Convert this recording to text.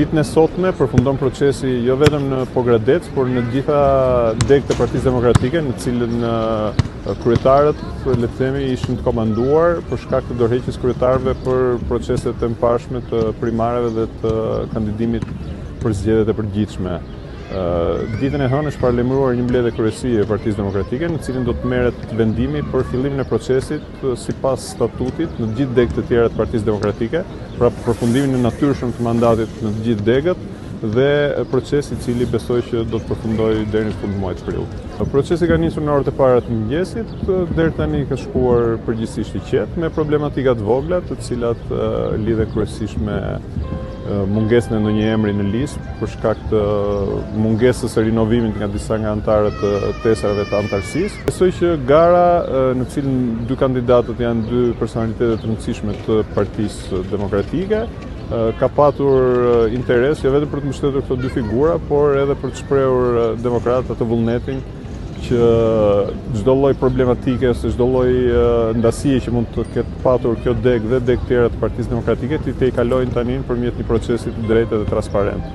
Ditën e sotme përfundon procesi jo vetëm në Pogradec, por në gjitha degët e Partisë Demokratike, në cilën kryetarët, le të themi, ishin të komanduar për shkak të dorëheqjes kryetarëve për proceset e mëparshme të primareve dhe të kandidimit për zgjedhjet e përgjithshme. Ditën e hënë është paralajmëruar një mbledhje kryesie e Partisë Demokratike, në cilën do të merret vendimi për fillimin e procesit sipas statutit në të gjithë degët e tjera të Partisë Demokratike, pra përfundimin e natyrshëm të mandatit në të gjithë degët dhe procesi i cili besoj që do të përfundojë deri në fund muajit prill. Procesi ka nisur në orët e para të mëngjesit, deri tani ka shkuar përgjithsisht i qetë me problematika të vogla, të cilat lidhen kryesisht me mungesën e ndonjë emri në listë për shkak të mungesës së rinovimit nga disa nga anëtarët e tesarave të anëtarësisë. Besoj që gara në cilën dy kandidatët janë dy personalitetet të rëndësishme të Partisë Demokratike, ka patur interes jo vetëm për të mbështetur këto dy figura, por edhe për të shprehur demokratët atë vullnetin që çdo lloj problematike ose çdo lloj ndasie që mund të ketë patur kjo degë dhe degë tjera të Partisë Demokratike, ti i kalojnë tani nëpërmjet një procesi të drejtë dhe transparent.